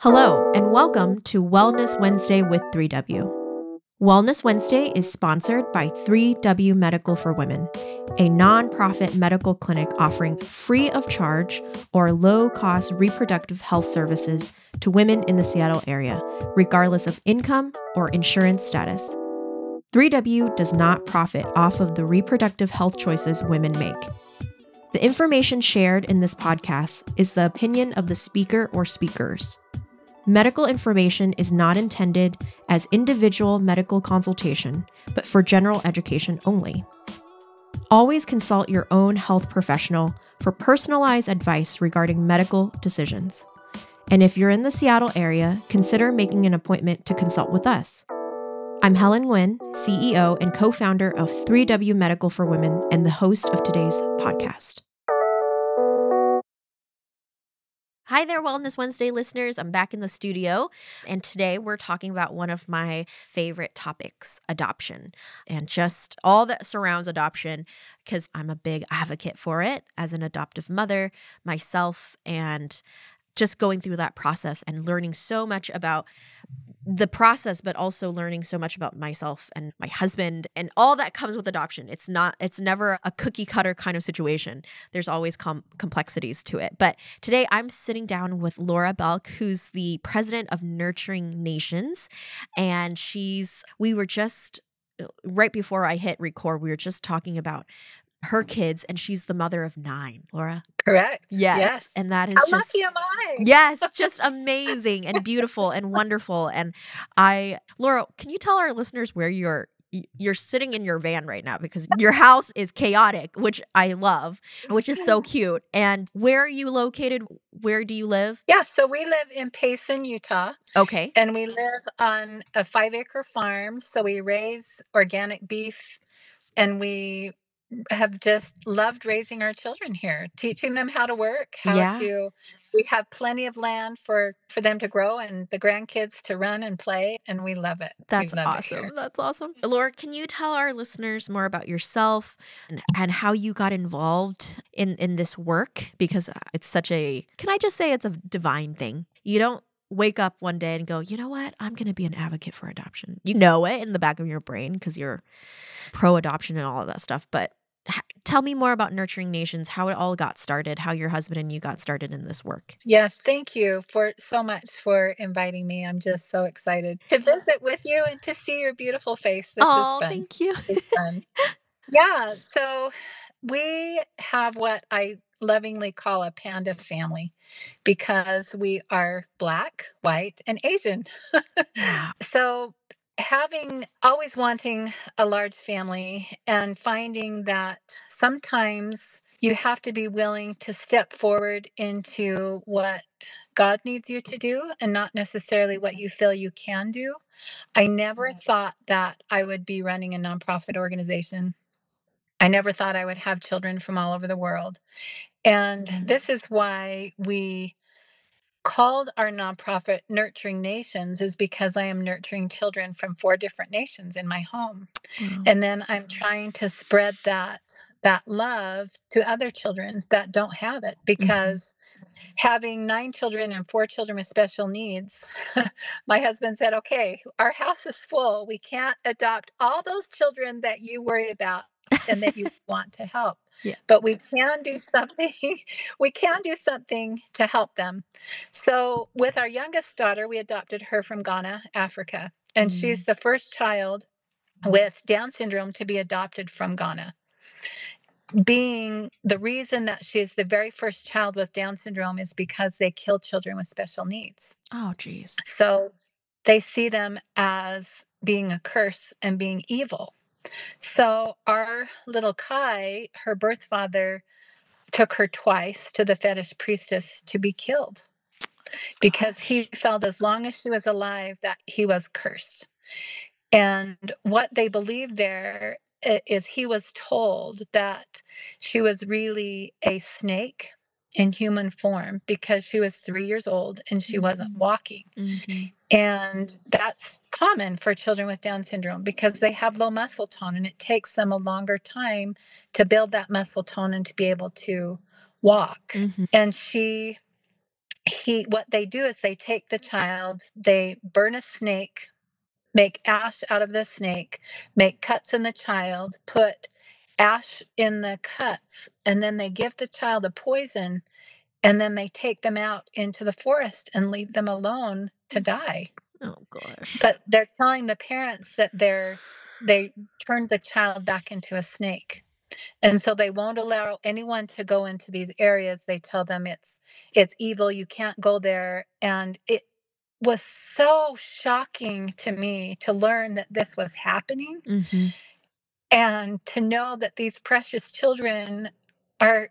Hello, and welcome to Wellness Wednesday with 3W. Wellness Wednesday is sponsored by 3W Medical for Women, a nonprofit medical clinic offering free of charge or low-cost reproductive health services to women in the Seattle area, regardless of income or insurance status. 3W does not profit off of the reproductive health choices women make. The information shared in this podcast is the opinion of the speaker or speakers. Medical information is not intended as individual medical consultation, but for general education only. Always consult your own health professional for personalized advice regarding medical decisions. And if you're in the Seattle area, consider making an appointment to consult with us. I'm Helen Nguyen, CEO and co-founder of 3W Medical for Women and the host of today's podcast. Hi there, Wellness Wednesday listeners. I'm back in the studio, and today we're talking about one of my favorite topics, adoption, and just all that surrounds adoption, because I'm a big advocate for it as an adoptive mother myself, and just going through that process and learning so much about the process, but also learning so much about myself and my husband and all that comes with adoption. It's never a cookie cutter kind of situation. There's always complexities to it. But today I'm sitting down with Laura Belk, who's the president of Nurturing Nations. And we were just, right before I hit record, we were just talking about her kids, and she's the mother of 9, Laura. Correct. Yes. And that is How just lucky am I? Yes, just amazing and beautiful and wonderful. And Laura, can you tell our listeners where you're sitting in your van right now, because your house is chaotic, which I love, which is so cute. And where are you located? Where do you live? Yeah, so we live in Payson, Utah. Okay. And we live on a 5-acre farm. So we raise organic beef, and we have just loved raising our children here, teaching them how to work, we have plenty of land for them to grow and the grandkids to run and play, and we love it. That's We love it awesome. here. That's awesome. Laura, can you tell our listeners more about yourself and how you got involved in this work? Because it's can I just say it's a divine thing. You don't wake up one day and go, you know what? I'm going to be an advocate for adoption. You know it in the back of your brain because you're pro-adoption and all of that stuff. But tell me more about Nurturing Nations, how it all got started, how your husband and you got started in this work. Yes, thank you so much for inviting me. I'm just so excited to visit with you and to see your beautiful face. This is fun. Thank you. It's fun. Yeah, so we have what I lovingly call a panda family because we are Black, white, and Asian. Yeah. So always wanting a large family and finding that sometimes you have to be willing to step forward into what God needs you to do and not necessarily what you feel you can do. I never thought that I would be running a nonprofit organization. I never thought I would have children from all over the world. And this is why we called our nonprofit Nurturing Nations, is because I am nurturing children from 4 different nations in my home. Wow. And then I'm trying to spread that love to other children that don't have it, because having 9 children and 4 children with special needs, my husband said, okay, our house is full. We can't adopt all those children that you worry about and that you want to help. Yeah. But we can do something. We can do something to help them. So with our youngest daughter, we adopted her from Ghana, Africa. And she's the first child with Down syndrome to be adopted from Ghana. Being the reason that she's the very first child with Down syndrome is because they kill children with special needs. Oh, geez. So they see them as being a curse and being evil. So our little Kai, her birth father, took her twice to the fetish priestess to be killed because he felt as long as she was alive that he was cursed. And what they believed there is he was told that she was really a snake in human form because she was 3 years old and she wasn't walking. And that's common for children with Down syndrome because they have low muscle tone and it takes them a longer time to build that muscle tone and to be able to walk. And he what they do is they take the child, they burn a snake, make ash out of the snake, make cuts in the child, put ash in the cuts, and then they give the child a poison, and then they take them out into the forest and leave them alone to die. Oh gosh. But they're telling the parents that they turned the child back into a snake. And so they won't allow anyone to go into these areas. They tell them it's evil, you can't go there. And it was so shocking to me to learn that this was happening Mm-hmm. and to know that these precious children are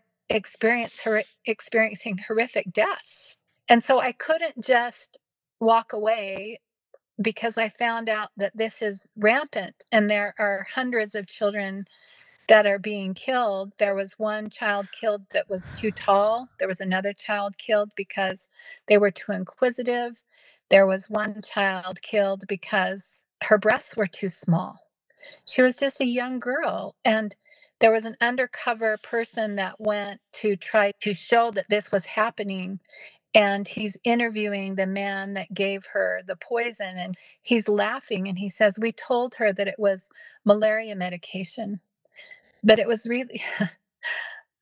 experiencing horrific deaths. And so I couldn't just walk away because I found out that this is rampant and there are hundreds of children that are being killed. There was one child killed that was too tall. There was another child killed because they were too inquisitive. There was one child killed because her breasts were too small. She was just a young girl. And there was an undercover person that went to try to show that this was happening. And he's interviewing the man that gave her the poison. And he's laughing and he says, "We told her that it was malaria medication." But it was really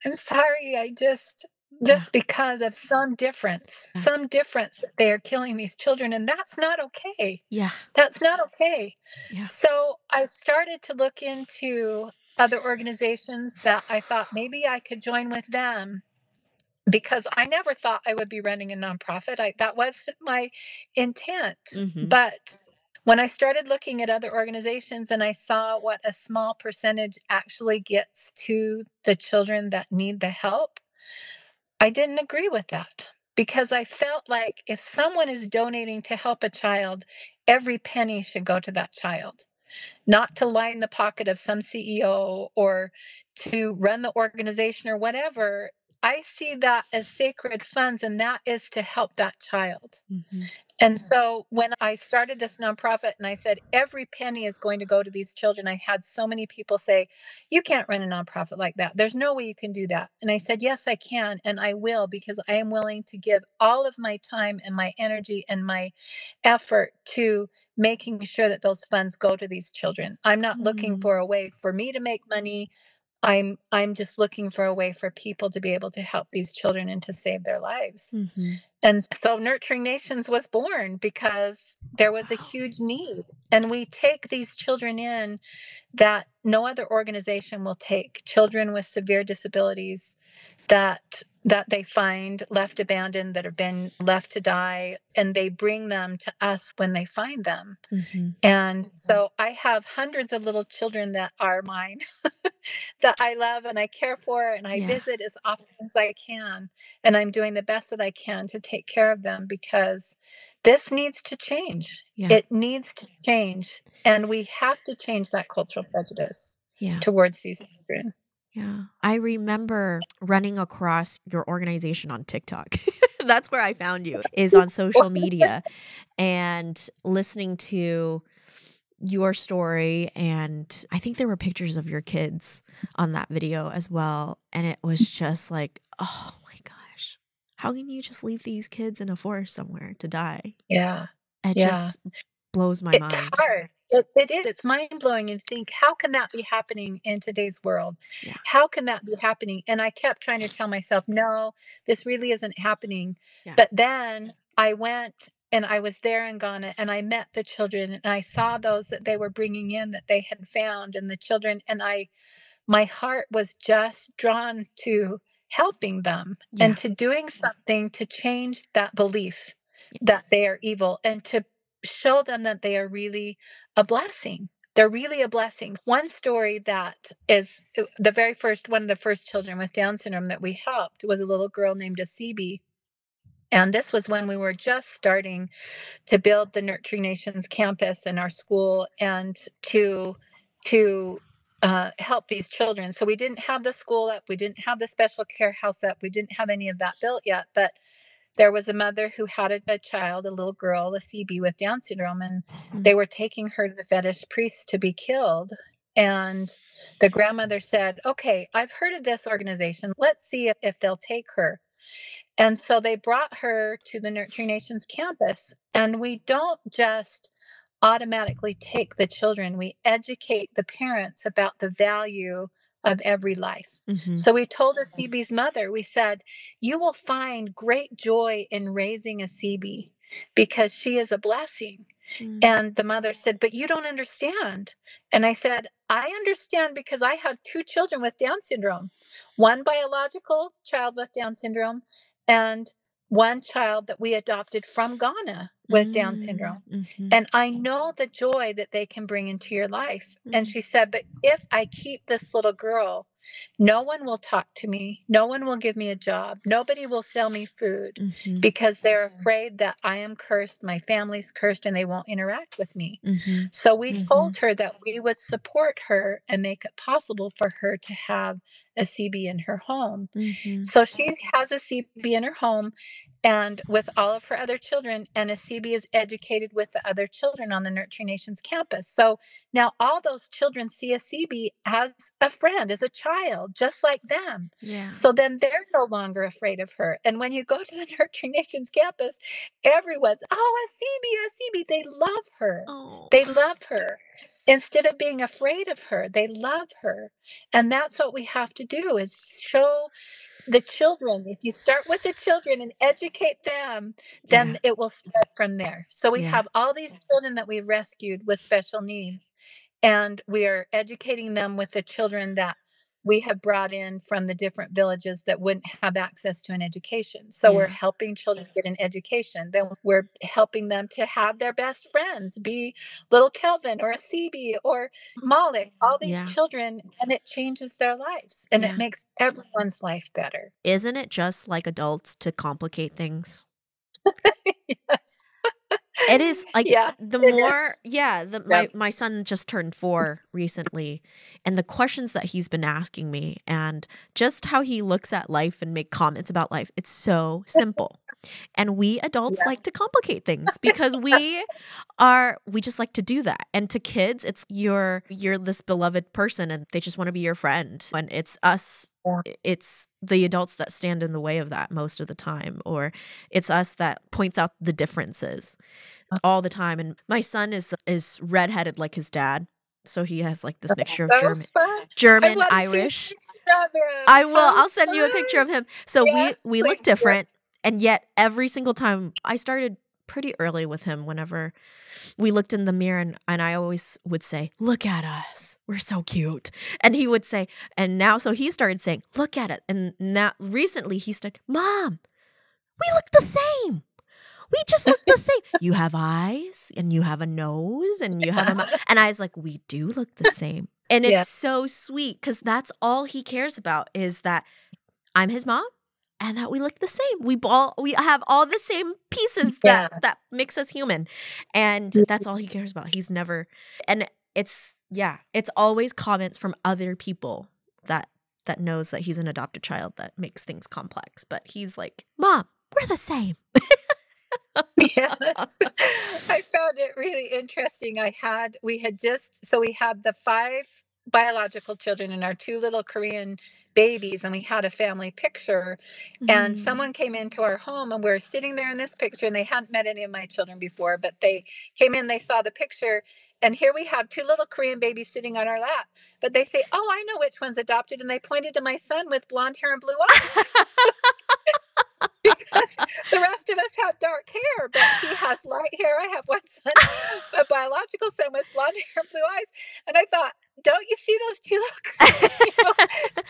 I'm sorry, I Yeah. just because of Yeah. some difference that they are killing these children, and that's not okay. Yeah. That's not okay. Yeah. So, I started to look into other organizations that I thought maybe I could join with them because I never thought I would be running a nonprofit. That wasn't my intent. Mm-hmm. But when I started looking at other organizations and I saw what a small percentage actually gets to the children that need the help, I didn't agree with that because I felt like if someone is donating to help a child, every penny should go to that child, not to line the pocket of some CEO or to run the organization or whatever. I see that as sacred funds, and that is to help that child. Mm-hmm. And so when I started this nonprofit and I said, every penny is going to go to these children, I had so many people say, "You can't run a nonprofit like that. There's no way you can do that." And I said, "Yes, I can. And I will because I am willing to give all of my time and my energy and my effort to making sure that those funds go to these children. I'm not looking Mm-hmm. for a way for me to make money. I'm just looking for a way for people to be able to help these children and to save their lives." Mm-hmm. And so Nurturing Nations was born because there was a Wow. huge need. And we take these children in that no other organization will take, children with severe disabilities that they find left abandoned, that have been left to die, and they bring them to us when they find them. Mm-hmm. And so I have hundreds of little children that are mine that I love and I care for and I Yeah. visit as often as I can. And I'm doing the best that I can to take care of them because this needs to change. Yeah. It needs to change. And we have to change that cultural prejudice Yeah. towards these children. Yeah. I remember running across your organization on TikTok. That's where I found you, is on social media and listening to your story. And I think there were pictures of your kids on that video as well. And it was just like, oh my gosh, how can you just leave these kids in a forest somewhere to die? Yeah. It Yeah. just blows my It's mind. hard. It is. It's mind blowing and think, how can that be happening in today's world? Yeah. How can that be happening? And I kept trying to tell myself, no, this really isn't happening. Yeah. But then I went and I was there in Ghana and I met the children and I saw those that they were bringing in that they had found and the children. And my heart was just drawn to helping them Yeah. and to doing something to change that belief that they are evil and to show them that they are really a blessing. They're really a blessing. One story that is the very first one of the first children with Down syndrome that we helped was a little girl named Asibi. And this was when we were just starting to build the Nurturing Nations campus in our school and to help these children. So we didn't have the school up, we didn't have the special care house up, we didn't have any of that built yet. But there was a mother who had a child, a little girl, a CB with Down syndrome, and Mm. they were taking her to the fetish priest to be killed. And the grandmother said, "Okay, I've heard of this organization. Let's see if they'll take her." And so they brought her to the Nurturing Nations campus, and we don't just automatically take the children, we educate the parents about the value of every life. Mm-hmm. So we told a CB's mother, we said, you will find great joy in raising a CB because she is a blessing. And the mother said, but you don't understand. And I said, I understand because I have two children with Down syndrome, one biological child with Down syndrome, and one child that we adopted from Ghana with Down syndrome. Mm-hmm. And I know the joy that they can bring into your life. And she said, but if I keep this little girl, no one will talk to me. No one will give me a job. Nobody will sell me food Mm-hmm. because they're afraid that I am cursed, my family's cursed, and they won't interact with me. Mm-hmm. So we told her that we would support her and make it possible for her to have a CB in her home. Mm-hmm. So she has a CB in her home and with all of her other children, and a CB is educated with the other children on the Nurturing Nations campus. So now all those children see a CB as a friend, as a child, just like them. Yeah. So then they're no longer afraid of her. And when you go to the Nurturing Nations campus, everyone's, oh, a CB, a CB. They love her. Oh. They love her. Instead of being afraid of her, they love her. And that's what we have to do is show the children. If you start with the children and educate them, then it will spread from there. So we have all these children that we've rescued with special needs, and we are educating them with the children that we have brought in from the different villages that wouldn't have access to an education. So we're helping children get an education. Then we're helping them to have their best friends, be little Kelvin or a CB or Malik, all these children, and it changes their lives and it makes everyone's life better. Isn't it just like adults to complicate things? Yes. It is like the more, Yep. my son just turned 4 recently, and the questions that he's been asking me and just how he looks at life and make comments about life, it's so simple. And we adults like to complicate things because we just like to do that. And to kids, it's you're this beloved person and they just want to be your friend. And it's us, it's the adults that stand in the way of that most of the time, or it's us that points out the differences all the time. And my son is redheaded like his dad. So he has like this mixture of German, Irish. I will. I'll send you a picture of him. So we look different. And yet every single time, I started pretty early with him whenever we looked in the mirror, and I always would say, look at us. We're so cute. And he would say, and now, so he started saying, look at it. And now recently he said, Mom, we look the same. We just look the same. You have eyes and you have a nose and you have a mouth. And I was like, we do look the same. And it's so sweet because that's all he cares about is that I'm his mom. And that we look the same. We have all the same pieces that makes us human. And that's all he cares about. He's never, and it's always comments from other people that knows that he's an adopted child that makes things complex. But he's like, Mom, we're the same. Yes. I found it really interesting. We had the 5 biological children and our 2 little Korean babies, and we had a family picture, and someone came into our home, and we're sitting there in this picture, and they hadn't met any of my children before, but they came in, they saw the picture, and here we have 2 little Korean babies sitting on our lap, but they say, oh, I know which one's adopted, and they pointed to my son with blonde hair and blue eyes. Because the rest of us have dark hair, but he has light hair. I have one son, a biological son with blonde hair and blue eyes. And I thought, don't you see those 2 little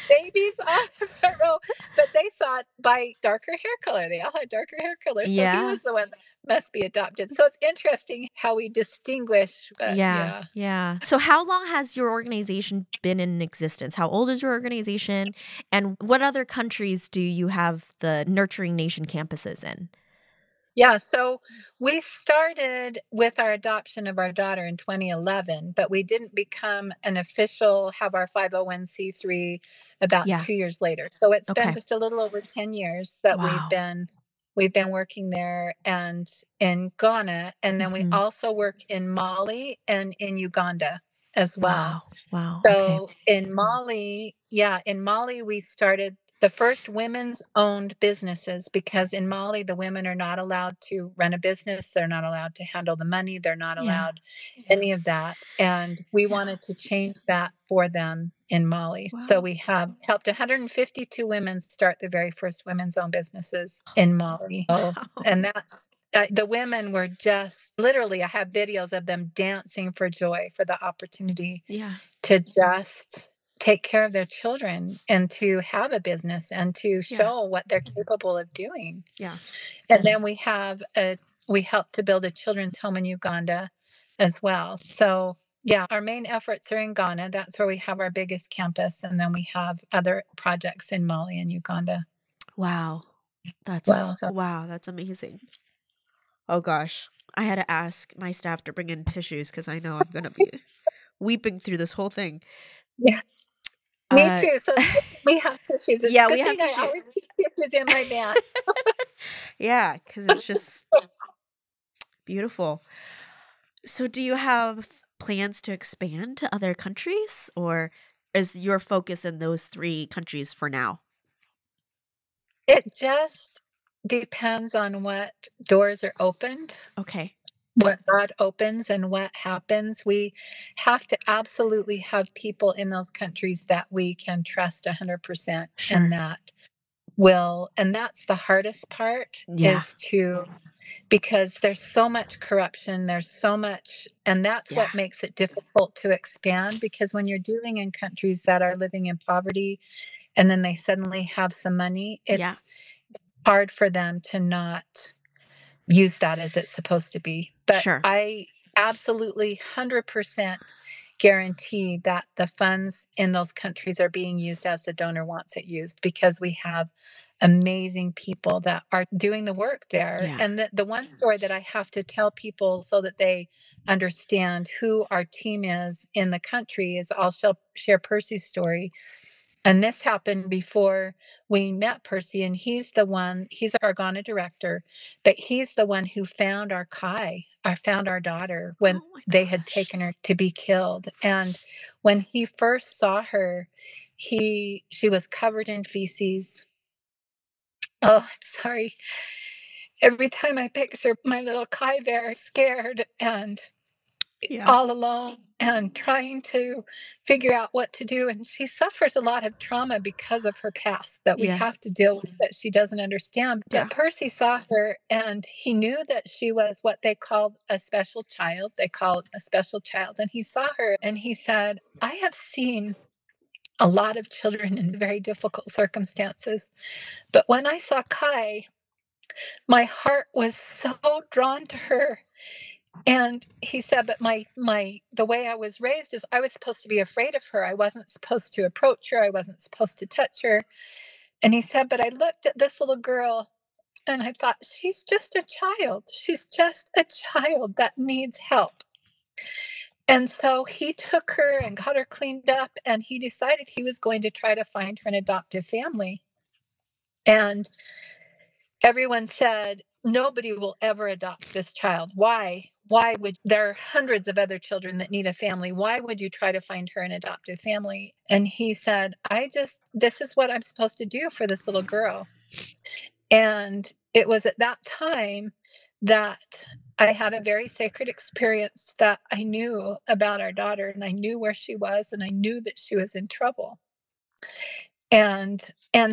babies on the front row? But they saw it by darker hair color. They all had darker hair color. So he was the one that must be adopted. So it's interesting how we distinguish. But Yeah. So how long has your organization been in existence? How old is your organization? And what other countries do you have the Nurturing Nation campuses in? Yeah, so we started with our adoption of our daughter in 2011, but we didn't have our 501c3 about 2 years later. So it's been just a little over 10 years that we've been working there and in Ghana, and then we also work in Mali and in Uganda as well. Wow. So in Mali we started the first women's owned businesses, because in Mali, the women are not allowed to run a business. They're not allowed to handle the money. They're not Yeah. allowed any of that. And we Yeah. wanted to change that for them in Mali. So Wow. we have helped 152 women start the very first women's owned businesses in Mali. Wow. And that's the women were just literally, I have videos of them dancing for joy for the opportunity Yeah. to just take care of their children and to have a business and to Yeah. show what they're capable of doing. Yeah. And then we helped to build a children's home in Uganda as well. So yeah, our main efforts are in Ghana. That's where we have our biggest campus. And then we have other projects in Mali and Uganda. Wow. Well, so Wow, that's amazing. Oh gosh. I had to ask my staff to bring in tissues because I know I'm gonna be weeping through this whole thing. yeah, me Uh too. So we have tissues. It's a yeah, we good have thing I tissues. always keep tissues in my bag. Yeah, because it's just beautiful. So do you have plans to expand to other countries, or is your focus in those 3 countries for now? It just depends on what doors are opened, Okay. what God opens and what happens. We have to absolutely have people in those countries that we can trust 100% and Sure. that will, and that's the hardest part Yeah. is to, because there's so much corruption, there's so much, and that's Yeah. what makes it difficult to expand because when you're dealing in countries that are living in poverty and then they suddenly have some money, Yeah. it's hard for them to not use that as it's supposed to be. But Sure. I absolutely 100% guarantee that the funds in those countries are being used as the donor wants it used because we have amazing people that are doing the work there. Yeah. And the one story that I have to tell people so that they understand who our team is in the country is I'll share Percy's story. And this happened before we met Percy, and he's our Ghana director, but he's the one who found our Kai, found our daughter when Oh my they had gosh. taken her to be killed. And when he first saw her, she was covered in feces. Oh, I'm sorry. Every time I picture my little Kai there, scared and Yeah. all alone and trying to figure out what to do. And she suffers a lot of trauma because of her past that we Yeah. have to deal with that she doesn't understand. Yeah. But Percy saw her and he knew that she was what they called a special child. They call it a special child. And he saw her and he said, I have seen a lot of children in very difficult circumstances. But when I saw Kai, my heart was so drawn to her and he said, but the way I was raised is I was supposed to be afraid of her. I wasn't supposed to approach her. I wasn't supposed to touch her. And he said, but I looked at this little girl and I thought, she's just a child. She's just a child that needs help. And so he took her and got her cleaned up and he decided he was going to try to find her an adoptive family. And everyone said, nobody will ever adopt this child. Why? Why would there are hundreds of other children that need a family? Why would you try to find her an adoptive family? And he said, this is what I'm supposed to do for this little girl. And it was at that time that I had a very sacred experience that I knew about our daughter and I knew where she was and I knew that she was in trouble. And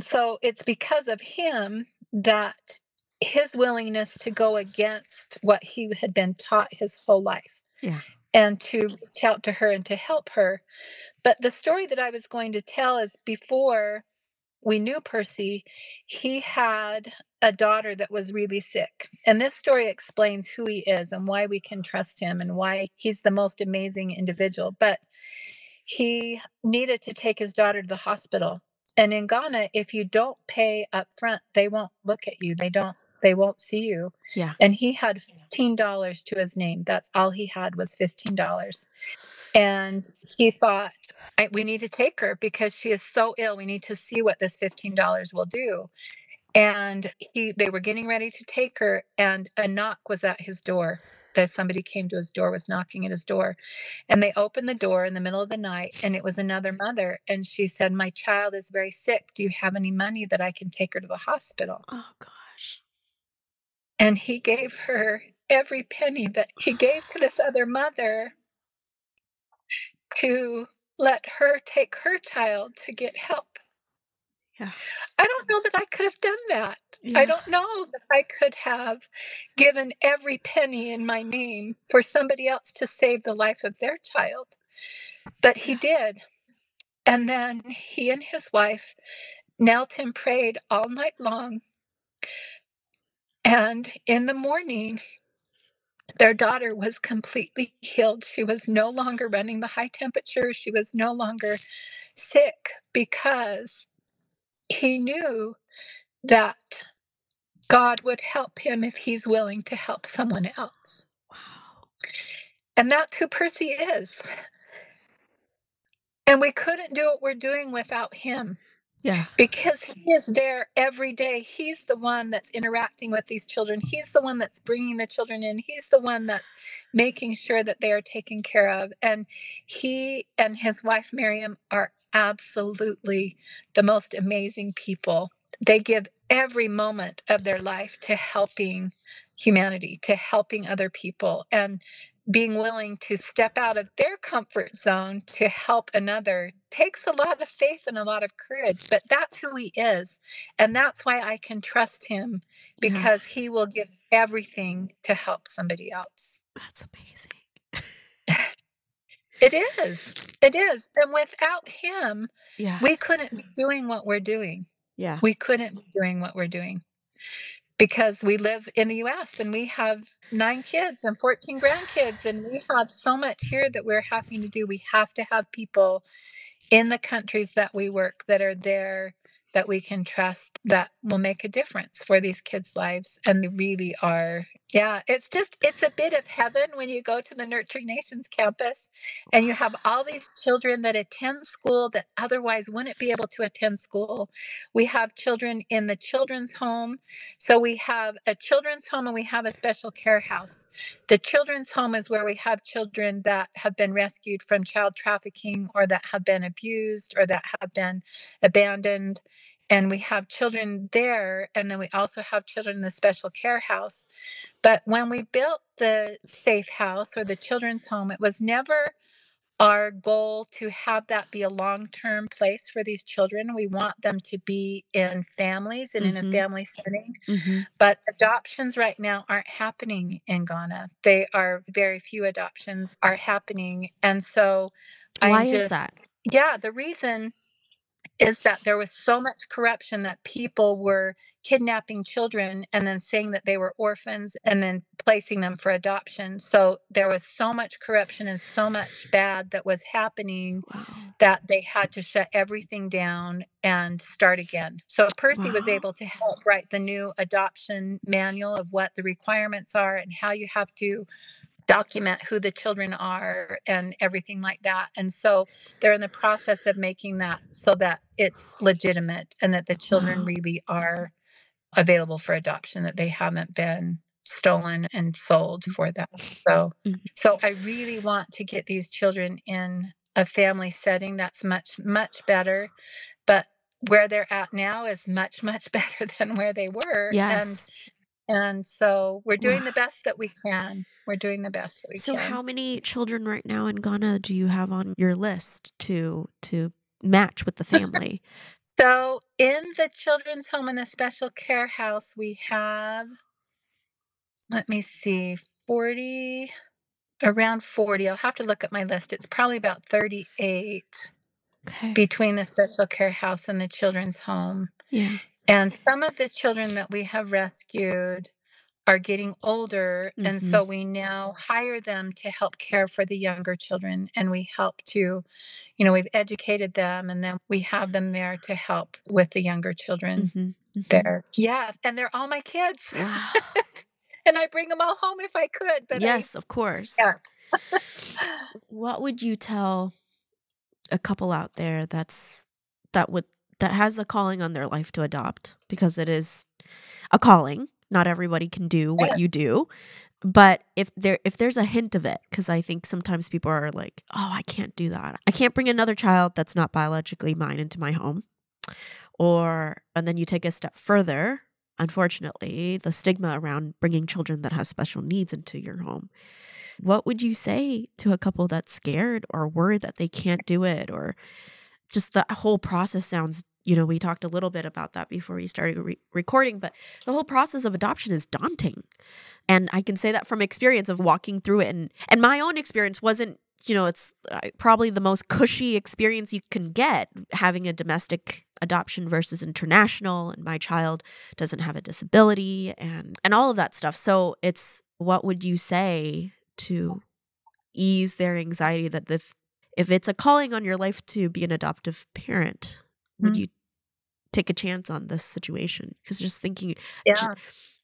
so it's because of him that his willingness to go against what he had been taught his whole life Yeah. and to reach out to her and to help her. But the story that I was going to tell is before we knew Percy, he had a daughter that was really sick. And this story explains who he is and why we can trust him and why he's the most amazing individual. But he needed to take his daughter to the hospital. And in Ghana, if you don't pay up front, they won't look at you. They won't see you. Yeah. And he had $15 to his name. That's all he had was $15. And he thought, we need to take her because she is so ill. We need to see what this $15 will do. And they were getting ready to take her, and a knock was at his door. somebody came to his door, was knocking at his door. And they opened the door in the middle of the night, and it was another mother. And she said, "My child is very sick. Do you have any money that I can take her to the hospital?" Oh, gosh. And he gave her every penny that he gave to this other mother to let her take her child to get help. Yeah. I don't know that I could have done that. I Yeah. don't know that I could have given every penny in my name for somebody else to save the life of their child. But he did. And then he and his wife knelt and prayed all night long. And in the morning, their daughter was completely healed. She was no longer running the high temperature. She was no longer sick because he knew that God would help him if he's willing to help someone else. Wow. And that's who Percy is. And we couldn't do what we're doing without him. Yeah. Because he is there every day. He's the one that's interacting with these children. He's the one that's bringing the children in. He's the one that's making sure that they are taken care of. And he and his wife, Miriam, are absolutely the most amazing people. They give every moment of their life to helping humanity, to helping other people, and being willing to step out of their comfort zone to help another takes a lot of faith and a lot of courage, but that's who he is. And that's why I can trust him, Yeah. because he will give everything to help somebody else. That's amazing. It is. It is. And without him, Yeah. we couldn't be doing what we're doing. Yeah. We couldn't be doing what we're doing. Because we live in the US and we have 9 kids and 14 grandkids, and we have so much here that we're having to do. We have to have people in the countries that we work that are there, that we can trust, that will make a difference for these kids' lives. And they really are. Yeah, it's a bit of heaven when you go to the Nurturing Nations campus and you have all these children that attend school that otherwise wouldn't be able to attend school. We have children in the children's home. So we have a children's home and we have a special care house. The children's home is where we have children that have been rescued from child trafficking, or that have been abused, or that have been abandoned. And we have children there. And then we also have children in the special care house. But when we built the safe house or the children's home, it was never our goal to have that be a long-term place for these children. We want them to be in families and in a family setting. But adoptions right now aren't happening in Ghana. Very few adoptions are happening. And so Why is that? Yeah, the reason is that there was so much corruption that people were kidnapping children and then saying that they were orphans and then placing them for adoption. So there was so much corruption and so much bad that was happening. Wow. That they had to shut everything down and start again. So Percy was Wow. able to help write the new adoption manual of what the requirements are and how you have to document who the children are and everything like that. And so they're in the process of making that so that it's legitimate and that the children Wow. really are available for adoption, that they haven't been stolen and sold for that. So I really want to get these children in a family setting that's much, much better. But where they're at now is much, much better than where they were. Yes. And so we're doing the best that we can. We're doing the best that we can. So how many children right now in Ghana do you have on your list to match with the family? So in the children's home and the special care house, we have, let me see, around 40. I'll have to look at my list. It's probably about 38 between the special care house and the children's home. Yeah. And some of the children that we have rescued are getting older. And so we now hire them to help care for the younger children. And we help to, we've educated them, and then we have them there to help with the younger children there. Yeah. And they're all my kids. Wow. And I bring them all home if I could. But yes, of course. Yeah. What would you tell a couple out there that has a calling on their life to adopt? Because it is a calling. Not everybody can do what you do. But if there's a hint of it, because I think sometimes people are like, oh, I can't do that. I can't bring another child that's not biologically mine into my home. And then you take a step further, unfortunately, the stigma around bringing children that have special needs into your home. What would you say to a couple that's scared or worried that they can't do it, or just the whole process sounds, we talked a little bit about that before we started recording, but the whole process of adoption is daunting. And I can say that from experience of walking through it. And my own experience wasn't, it's probably the most cushy experience you can get, having a domestic adoption versus international. And my child doesn't have a disability and all of that stuff. So what would you say to ease their anxiety that if it's a calling on your life to be an adoptive parent, would you take a chance on this situation? Because just thinking,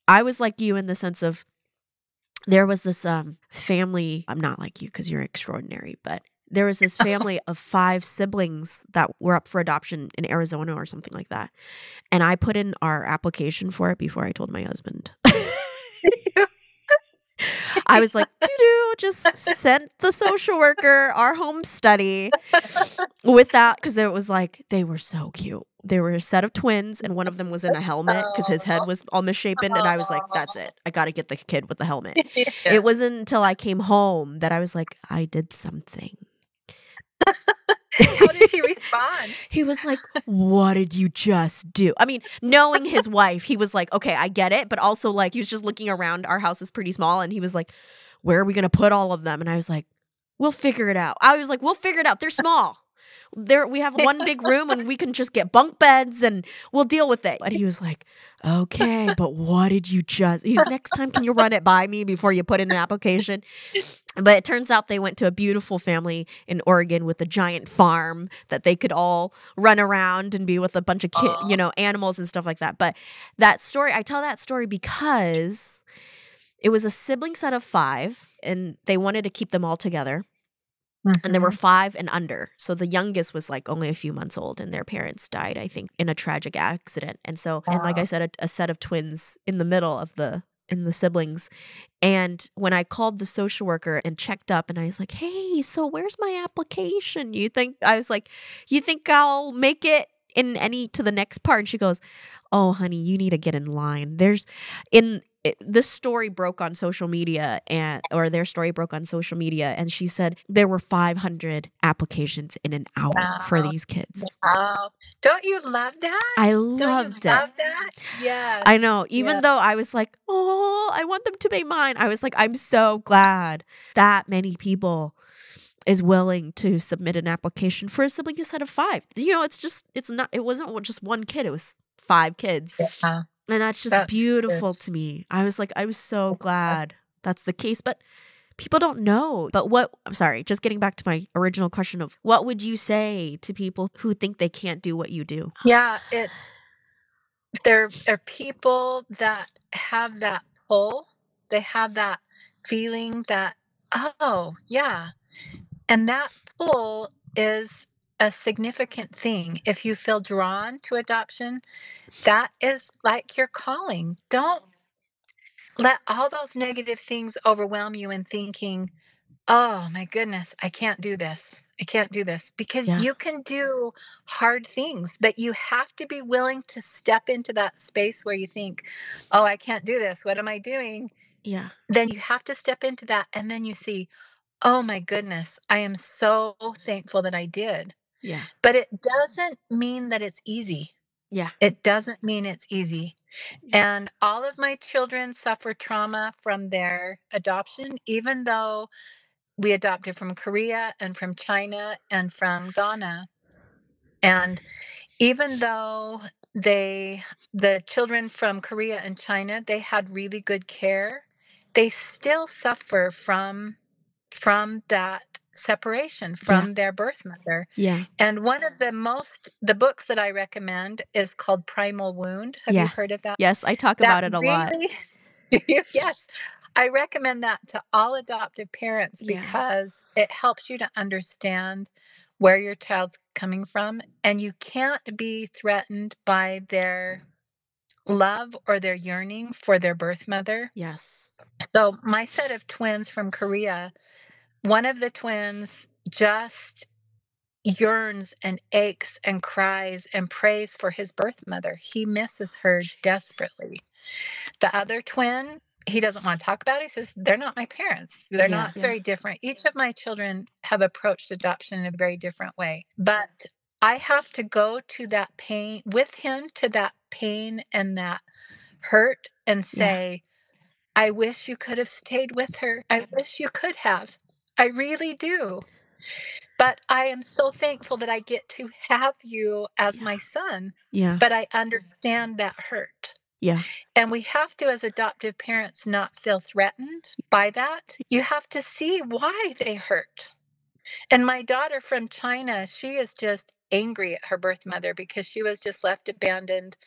I was like you in the sense of, there was this family, I'm not like you because you're extraordinary, but there was this family of 5 siblings that were up for adoption in Arizona or something like that. And I put in our application for it before I told my husband. I was like, just sent the social worker our home study without, because it was like, they were so cute. They were a set of twins, and one of them was in a helmet because his head was all misshapen. And I was like, that's it. I got to get the kid with the helmet. Yeah. It wasn't until I came home that I was like, I did something. How did he respond? He was like, what did you just do? I mean, knowing his wife, he was like, okay, I get it. But also, like, he was just looking around. Our house is pretty small. And he was like, where are we going to put all of them? And I was like, we'll figure it out. I was like, we'll figure it out. They're small. We have one big room and we can just get bunk beds and we'll deal with it. But he was like, okay, but what did you next time, can you run it by me before you put in an application? But it turns out they went to a beautiful family in Oregon with a giant farm that they could all run around and be with a bunch of animals and stuff like that. But that story, I tell that story because it was a sibling set of 5 and they wanted to keep them all together. And there were 5 and under. So the youngest was like only a few months old and their parents died, I think, in a tragic accident. And so, and like I said, a set of twins in the middle of the siblings. And when I called the social worker and checked up and I was like, hey, so where's my application? You think I'll make it to the next part? And she goes, oh, honey, you need to get in line. This story broke on social media their story broke on social media. And she said there were 500 applications in an hour for these kids. Wow. Don't you love that? I loved it. Love that? Yes. I know. Even though I was like, oh, I want them to be mine. I was like, I'm so glad that many people is willing to submit an application for a sibling set of 5. It wasn't just one kid. It was 5 kids. Yeah. And that's beautiful to me. I was like, I was so glad that's the case. But people don't know. But I'm sorry, just getting back to my original question of what would you say to people who think they can't do what you do? Yeah, there are people that have that pull. They have that feeling that, oh, yeah. And that pull is a significant thing. If you feel drawn to adoption, that is like your calling. Don't let all those negative things overwhelm you in thinking, oh my goodness, I can't do this. I can't do this. Because you can do hard things, but you have to be willing to step into that space where you think, oh, I can't do this. What am I doing? Yeah. Then you have to step into that. And then you see, oh my goodness, I am so thankful that I did. Yeah. But it doesn't mean that it's easy. Yeah. It doesn't mean it's easy. And all of my children suffer trauma from their adoption, even though we adopted from Korea and from China and from Ghana. And even though the children from Korea and China, they had really good care, they still suffer from that separation from their birth mother. Yeah. And one of the books that I recommend is called Primal Wound. Have you heard of that? Yes, I talk about it a lot. Do you? Yes. I recommend that to all adoptive parents because it helps you to understand where your child's coming from, and you can't be threatened by their love or their yearning for their birth mother. Yes. So my set of twins from Korea, one of the twins just yearns and aches and cries and prays for his birth mother. He misses her desperately. The other twin, he doesn't want to talk about it. He says, they're not my parents. They're Yeah. not very different. Each of my children have approached adoption in a very different way. But I have to go to that pain with him, to that pain and that hurt, and say, I wish you could have stayed with her. I wish you could have. I really do. But I am so thankful that I get to have you as my son. Yeah. But I understand that hurt. Yeah. And we have to, as adoptive parents, not feel threatened by that. You have to see why they hurt. And my daughter from China, she is just angry at her birth mother because she was just left abandoned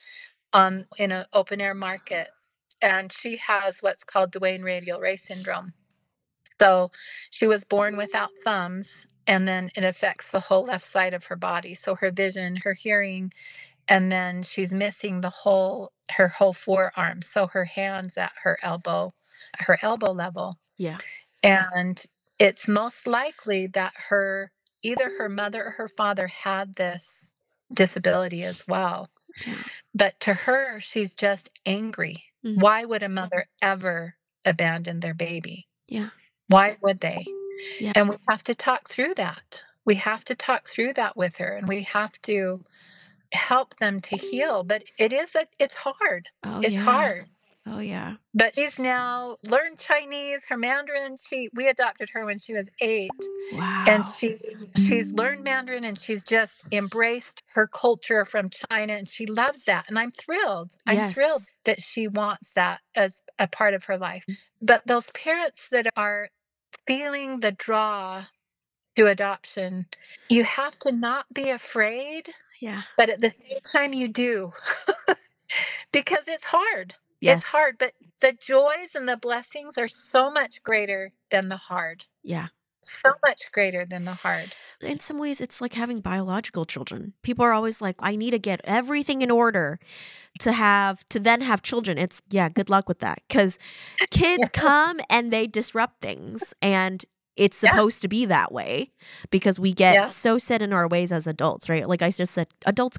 in an open air market. And she has what's called Duane radial ray syndrome. So she was born without thumbs, and then it affects the whole left side of her body. So her vision, her hearing, and then she's missing her whole forearm. So her hands at her elbow level. Yeah. And it's most likely that either her mother or her father had this disability as well. But to her, she's just angry. Mm. Why would a mother ever abandon their baby? Yeah. Why would they? Yeah. And we have to talk through that. We have to talk through that with her, and we have to help them to heal. But it's hard. Oh, It's yeah. hard. Oh, yeah. But she's now learned Chinese, her Mandarin. We adopted her when she was 8. Wow. And she's learned Mandarin, and she's just embraced her culture from China, and she loves that. And I'm thrilled. I'm thrilled that she wants that as a part of her life. But those parents that are feeling the draw to adoption, you have to not be afraid. Yeah. But at the same time, you do. Because it's hard. Yes. It's hard, but the joys and the blessings are so much greater than the hard. Yeah. So much greater than the hard. In some ways, it's like having biological children. People are always like, I need to get everything in order to then have children. It's, good luck with that. Because kids come and they disrupt things. And it's supposed to be that way because we get so set in our ways as adults, right? Like I just said, adults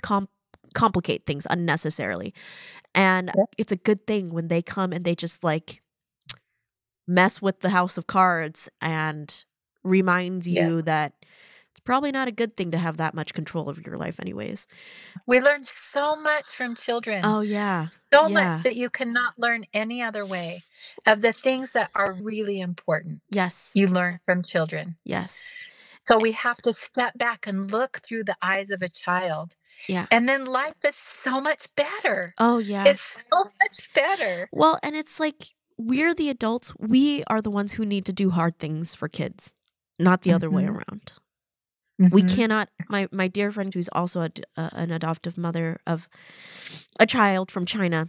complicate things unnecessarily. And it's a good thing when they come and they just like mess with the house of cards and reminds you that it's probably not a good thing to have that much control of your life anyways. We learn so much from children. Oh, yeah. So much that you cannot learn any other way. Of the things that are really important. Yes. You learn from children. Yes. So we have to step back and look through the eyes of a child. Yeah. And then life is so much better. Oh, yeah. It's so much better. Well, and it's like we're the adults. We are the ones who need to do hard things for kids, not the other way around. We cannot. My dear friend, who's also an adoptive mother of a child from China,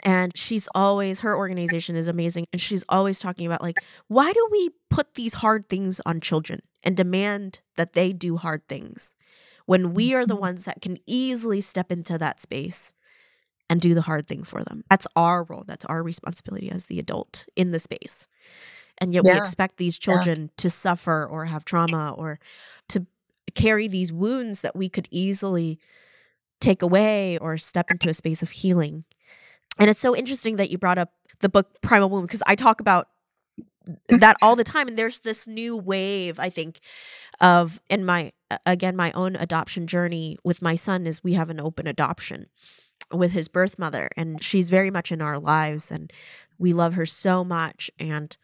and her organization is amazing, and she's always talking about like, why do we put these hard things on children and demand that they do hard things when we are the ones that can easily step into that space and do the hard thing for them? That's our role. That's our responsibility as the adult in the space. And yet we expect these children to suffer or have trauma or to carry these wounds that we could easily take away or step into a space of healing. And it's so interesting that you brought up the book Primal Womb, because I talk about that all the time. And there's this new wave, I think, of, in my own adoption journey with my son is we have an open adoption with his birth mother. And she's very much in our lives and we love her so much. And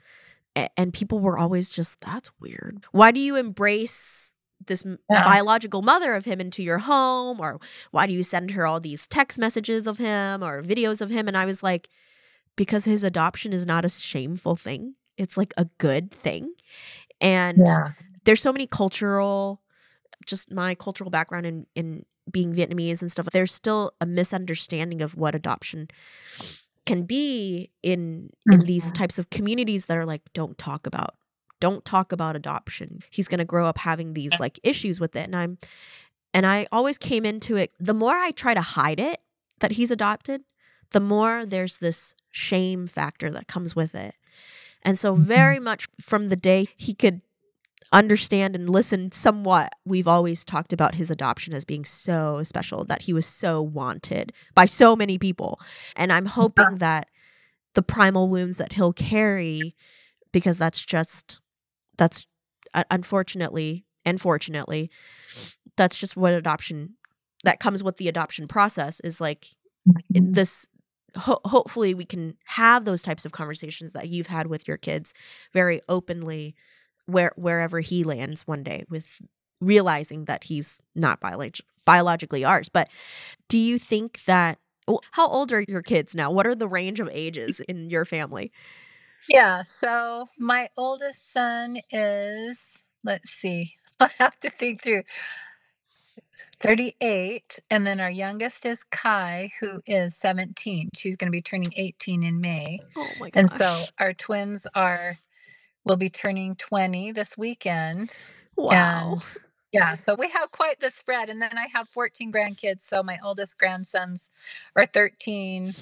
people were always just, that's weird. Why do you embrace this biological mother of him into your home? Or why do you send her all these text messages of him or videos of him? And I was like, because his adoption is not a shameful thing. It's like a good thing. And there's so many just my cultural background in being Vietnamese and stuff. There's still a misunderstanding of what adoption can be in these types of communities that are like, don't talk about adoption. He's going to grow up having these like issues with it. And I always came into it, the more I try to hide it that he's adopted, the more there's this shame factor that comes with it. And so very much from the day he could understand and listen somewhat, we've always talked about his adoption as being so special, that he was so wanted by so many people. And I'm hoping that the primal wounds that he'll carry, because that's unfortunately and fortunately, that's just what adoption, that comes with the adoption process, is like this. Hopefully we can have those types of conversations that you've had with your kids very openly, wherever he lands one day, with realizing that he's not biologically ours. But do you think that, how old are your kids now? What are the range of ages in your family? Yeah, so my oldest son is, let's see, I have to think through, 38, and then our youngest is Kai, who is 17. She's going to be turning 18 in May. Oh my And so gosh. our twins will be turning 20 this weekend. Wow. And yeah, so we have quite the spread. And then I have 14 grandkids. So my oldest grandsons are 13,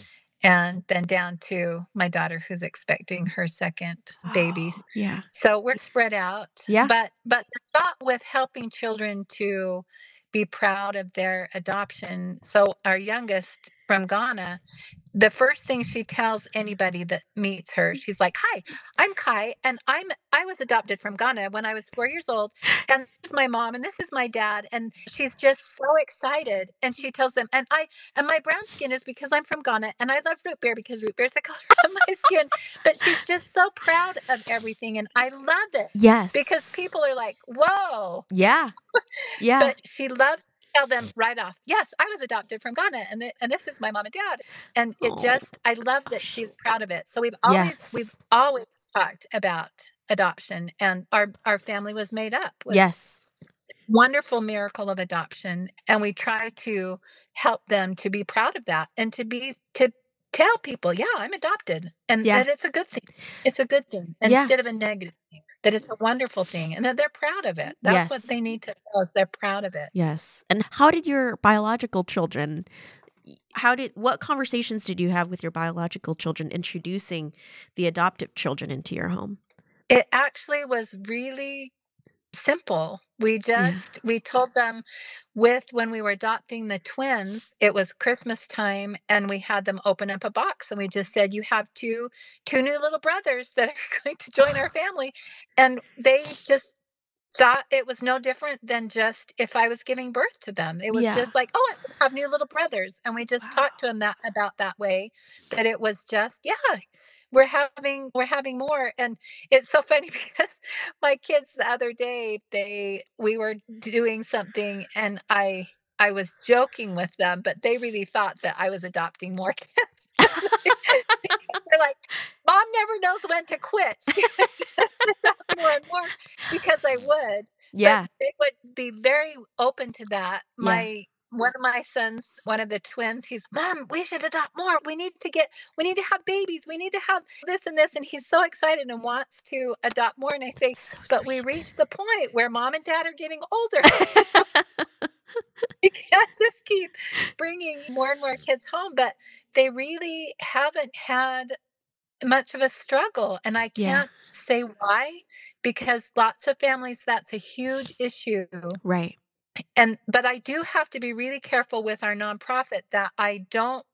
and then down to my daughter who's expecting her second baby. Oh, yeah. So we're spread out. Yeah. But the thought with helping children to be proud of their adoption. So our youngest from Ghana, the first thing she tells anybody that meets her, she's like, "Hi, I'm Kai, and I was adopted from Ghana when I was 4 years old, and this is my mom, and this is my dad." And she's just so excited, and she tells them, and my brown skin is because I'm from Ghana, and I love root beer because root beer is the color of my skin. But she's just so proud of everything, and I love it because Yes. people are like, "Whoa." Yeah. Yeah. But she loves to tell them right off, "Yes, I was adopted from Ghana, and this is my mom and dad." And it Oh just, I love that gosh. she's proud of it. So we've Yes. always talked about adoption, and our family was made up with Yes. wonderful miracle of adoption, and we try to help them to be proud of that, and to tell people, "Yeah, I'm adopted," and Yeah. that it's a good thing. It's a good thing Yeah. instead of a negative thing, that it's a wonderful thing, and that they're proud of it. That's what Yes. they need to know, is they're proud of it. Yes. And how did your biological children, what conversations did you have with your biological children introducing the adoptive children into your home? It actually was really simple. Yeah. We told them, when we were adopting the twins, it was Christmas time, and we had them open up a box, and we just said, "You have two new little brothers that are going to join our family." And they just thought it was no different than just if I was giving birth to them. It was Yeah. just like, "Oh, I have new little brothers." And we just Wow. talked to them that way, that it was just, yeah, we're having more. And it's so funny because my kids the other day, we were doing something, and I was joking with them, but they really thought that I was adopting more kids. They're like, "Mom never knows when to quit." She would just adopt more and more because I would. But Yeah. they would be very open to that. Yeah. My One of my sons, one of the twins, he's, "Mom, we should adopt more. We need to have babies. We need to have this and this." And he's so excited and wants to adopt more. And I say, So "But we sweet. reached the point where mom and dad are getting older." You can't just keep bringing more and more kids home. But they really haven't had much of a struggle, and I Yeah. can't say why, because lots of families, that's a huge issue. Right. But I do have to be really careful with our nonprofit that I don't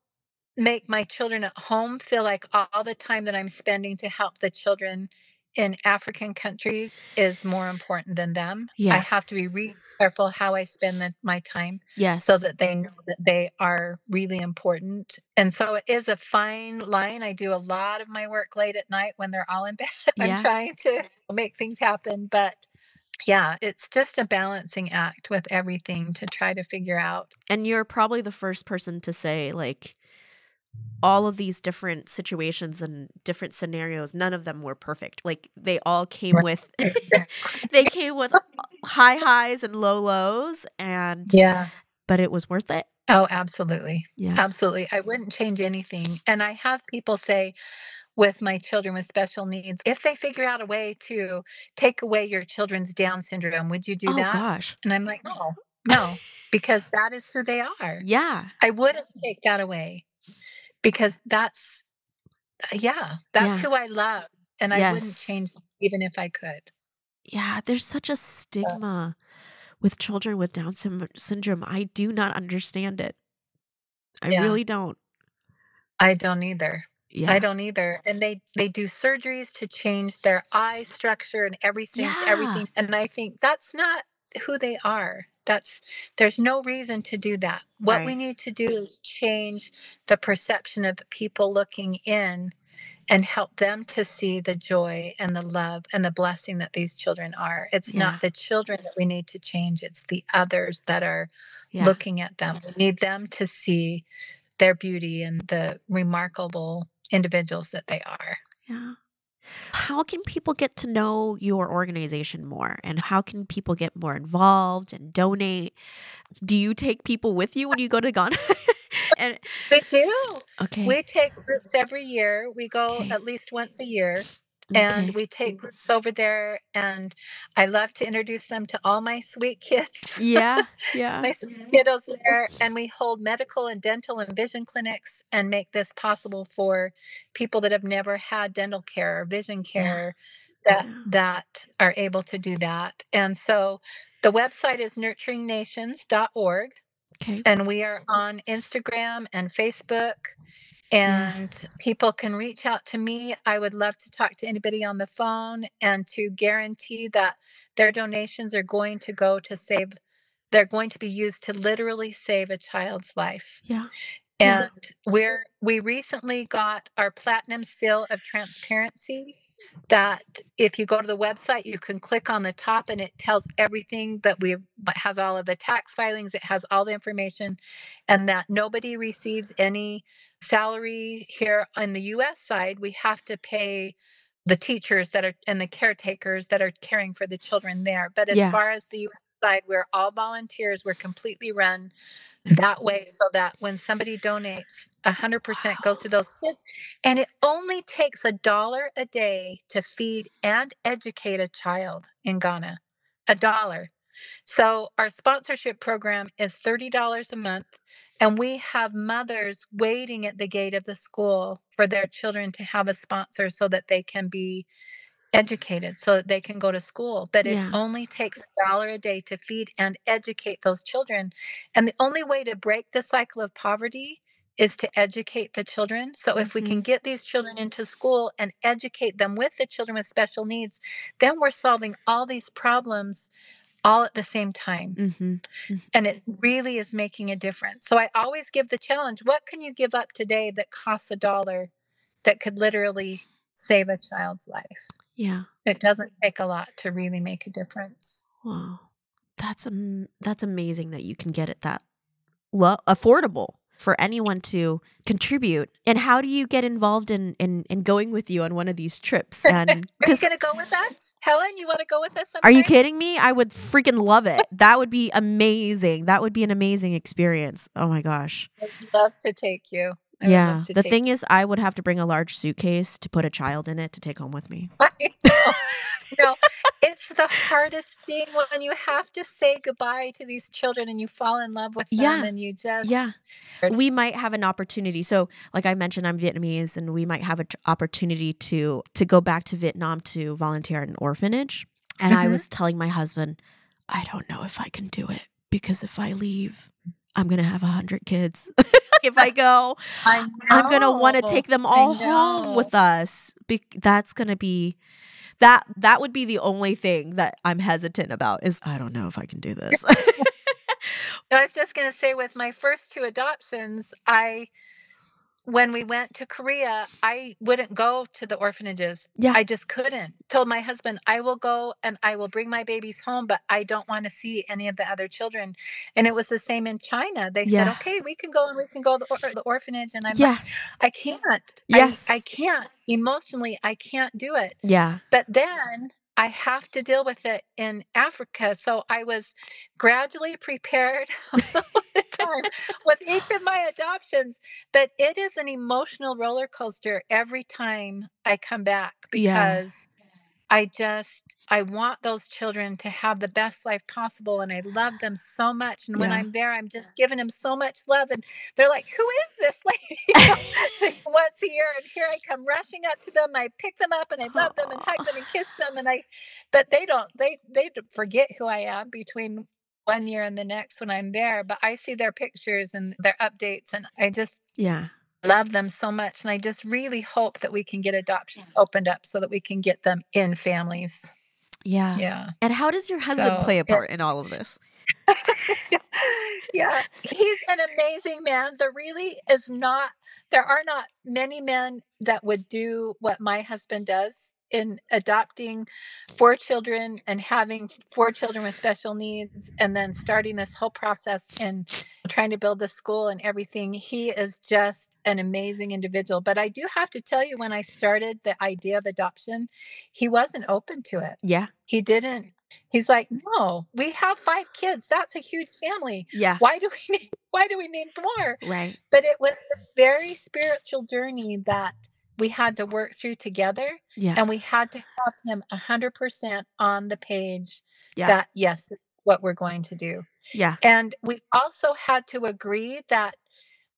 make my children at home feel like all the time that I'm spending to help the children in African countries is more important than them. I Yeah. have to be really careful how I spend my time, so Yes. that they know that they are really important. And so it is a fine line. I do a lot of my work late at night when they're all in bed. I'm Yeah. trying to make things happen. But yeah, it's just a balancing act with everything to try to figure out. And you're probably the first person to say, like, all of these different situations and different scenarios, none of them were perfect. Like, they all came Right. with they came with high highs and low lows, Yeah. but it was worth it. Oh, absolutely. Yeah. Absolutely. I wouldn't change anything. And I have people say, with my children with special needs, if they figure out a way to take away your children's Down syndrome, would you do Oh that? gosh. And I'm like, "No, no, because that is who they are. Yeah. I wouldn't take that away because that's Yeah. who I love, and I wouldn't Yes. change them even if I could. Yeah, there's such a So, stigma with children with Down syndrome. I do not understand it. I yeah. really don't. I don't either. I Yeah. don't either. And they do surgeries to change their eye structure and Yeah. everything. And I think that's not who they are. There's no reason to do that. What we Right. need to do is change the perception of the people looking in and help them to see the joy and the love and the blessing that these children are. It's Yeah. not the children that we need to change, it's the others that are Yeah. looking at them. We need them to see their beauty and the remarkable individuals that they are. Yeah. How can people get to know your organization more? And how can people get more involved and donate? Do you take people with you when you go to Ghana? And We do. okay. We take groups every year. We go Okay. at least once a year, and Okay. we take groups over there. And I love to introduce them to all my sweet kids, Yeah. Yeah. my sweet kiddos there. And we hold medical and dental and vision clinics and make this possible for people that have never had dental care or vision Yeah. care that Yeah. that are able to do that. And so the website is nurturingnations.org. Okay. And we are on Instagram and Facebook, Yeah. and people can reach out to me. I would love to talk to anybody on the phone and to guarantee that their donations are going to go to save, they're going to be used to literally save a child's life. Yeah. Yeah. And we recently got our platinum seal of transparency, that if you go to the website, you can click on the top and it tells everything that we has all of the tax filings, it has all the information, and that nobody receives any salary here on the US side. We have to pay the teachers that are and the caretakers that are caring for the children there. But as Yeah. far as the US side, we're all volunteers. We're completely run that way, so that when somebody donates, 100% goes to Wow. those kids. And it only takes $1 a day to feed and educate a child in Ghana. $1. So our sponsorship program is $30 a month, and we have mothers waiting at the gate of the school for their children to have a sponsor so that they can be educated, so that they can go to school. But it Yeah. only takes $1 a day to feed and educate those children. And the only way to break the cycle of poverty is to educate the children. So if we Mhm. can get these children into school and educate them with the children with special needs, then we're solving all these problems all at the same time. Mhm. Mhm. And it really is making a difference. So I always give the challenge, what can you give up today that costs $1 that could literally save a child's life? Yeah. It doesn't take a lot to really make a difference. Wow. That's amazing that you can get it that affordable for anyone to contribute. And how do you get involved in going with you on one of these trips? And Are you because gonna go with us? Helen, you wanna go with us are you sometime? kidding me? I would freaking love it. That would be amazing. That would be an amazing experience. Oh my gosh. I would love to take you. I would love Yeah. to The take thing is, I would have to bring a large suitcase to put a child in it to take home with me. I know. No, it's the hardest thing when you have to say goodbye to these children and you fall in love with them Yeah. and you just Yeah. We might have an opportunity. So, like I mentioned, I'm Vietnamese, and we might have an opportunity to go back to Vietnam to volunteer at an orphanage. And I Mhm. was telling my husband, I don't know if I can do it because if I leave, I'm gonna have 100 kids. If I go, I I'm gonna want to know. take them I all home know. with us. That's gonna be that would be the only thing that I'm hesitant about is I don't know if I can do this. I was just gonna say, with my first 2 adoptions, when we went to Korea, I wouldn't go to the orphanages. Yeah. I just couldn't. Told my husband, "I will go and I will bring my babies home, but I don't wanna see any of the other children." And it was the same in China. They said, Yeah. "Okay, we can go and we can go to the orphanage." And I'm Yeah. like, "I can't. I Yes. can't. Emotionally, I can't do it." Yeah. But then I have to deal with it in Africa. So I was gradually prepared a time with each of my adoptions. But it is an emotional roller coaster every time I come back, Yeah. because I want those children to have the best life possible, and I love them so much. And when Yeah. I'm there, I'm just giving them so much love. And they're like, "Who is this lady?" Once a year, and here I come rushing up to them. I pick them up and I love them and hug them and kiss them. But they don't. They forget who I am between one year and the next when I'm there. But I see their pictures and their updates, and I just Yeah. love them so much, and I just really hope that we can get adoption opened up so that we can get them in families. Yeah. Yeah. And how does your husband So play a part in it's all of this? yeah, he's an amazing man. There are not many men that would do what my husband does in adopting 4 children and having 4 children with special needs, and then starting this whole process and trying to build the school and everything. He is just an amazing individual. But I do have to tell you, when I started the idea of adoption, he wasn't open to it. Yeah. He didn't. He's like, "No, we have 5 kids. That's a huge family. Yeah. Why do we need more?" Right. But it was this very spiritual journey that we had to work through together, Yeah. and we had to have him 100% on the page Yeah. that, yes, this is what we're going to do. Yeah. And we also had to agree that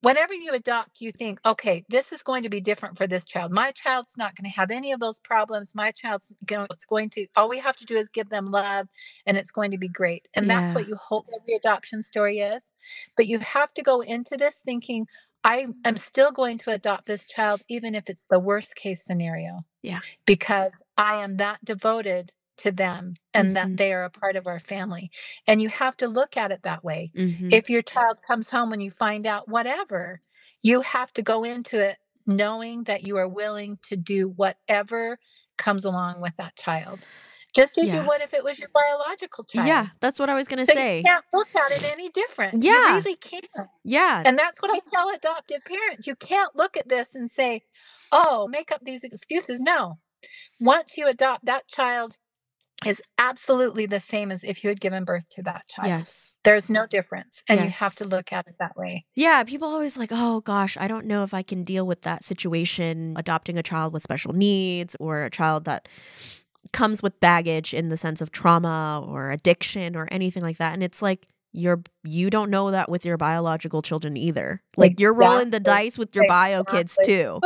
whenever you adopt, you think, okay, this is going to be different for this child. My child's not going to have any of those problems. My child's going, it's going to, all we have to do is give them love, and it's going to be great. And that's Yeah. what you hope every adoption story is. But you have to go into this thinking, I am still going to adopt this child, even if it's the worst case scenario, Yeah. because I am that devoted to them and that Mhm. they are a part of our family. And you have to look at it that way. Mhm. If your child comes home and you find out whatever, you have to go into it knowing that you are willing to do whatever comes along with that child, just as you Yeah. would if it was your biological Yeah, child. that's what I was gonna So you say. can't look at it any different. You Yeah. really can't. Yeah. And that's what I tell adoptive parents. You can't look at this and say, oh, make up these excuses. No. Once you adopt, that child is absolutely the same as if you had given birth to that child. Yes. There's no difference, and you have to Yes. look at it that way. Yeah, people always like, "Oh gosh, I don't know if I can deal with that situation, adopting a child with special needs or a child that comes with baggage in the sense of trauma or addiction or anything like that." And it's like, you don't know that with your biological children either. Like, you're rolling the Exactly. dice with your bio kids Exactly. too.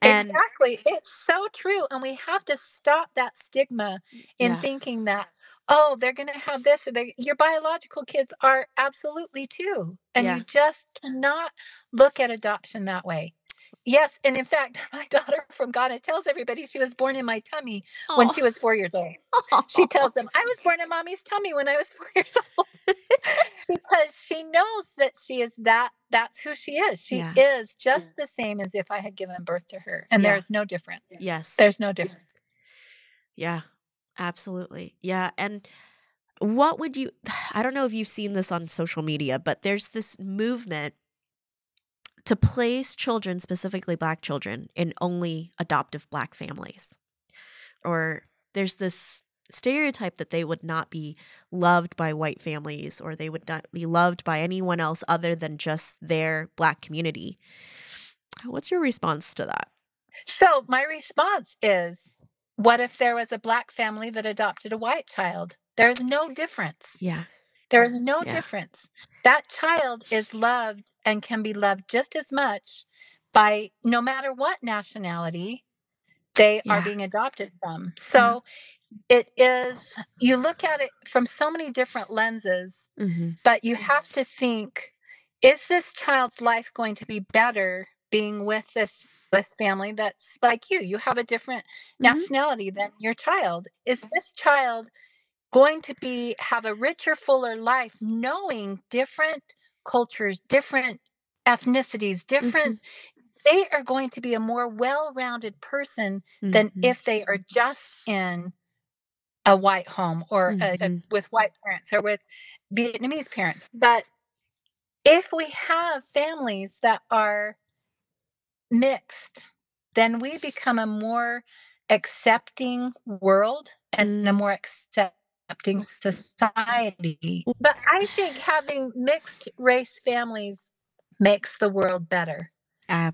And Exactly. It's so true, and we have to stop that stigma in yeah. thinking that, "Oh, they're gonna have this," or they your biological kids are absolutely too, and Yeah. you just cannot look at adoption that way. Yes, and in fact, my daughter from Ghana tells everybody she was born in my tummy when Oh. she was 4 years old. She tells them, "I was born in mommy's tummy when I was 4 years old." Because she knows that she is that's who she is. She Yeah. is just the same as if I had given birth to her, and Yeah. there's no difference. Yes. There's no difference. Yeah. Absolutely. Yeah, and what would you I don't know if you've seen this on social media, but there's this movement to place children, specifically Black children, in only adoptive Black families. Or there's this stereotype that they would not be loved by white families, or they would not be loved by anyone else other than just their Black community. What's your response to that? So my response is, what if there was a Black family that adopted a white child? There's no difference. Yeah. There is no Yeah. difference. That child is loved and can be loved just as much by no matter what nationality they are Yeah. being adopted from. Yeah. So it is, you look at it from so many different lenses, Mhm. but you have to think, is this child's life going to be better being with this family that's like you? You have a different Mhm. nationality than your child. Is this child going to have a richer, fuller life knowing different cultures, different ethnicities, different, Mhm. they are going to be a more well-rounded person than Mhm. if they are just in a white home or Mhm. with white parents or with Vietnamese parents. But if we have families that are mixed, then we become a more accepting world and a Mm. more accepting society. But I think having mixed race families makes the world better.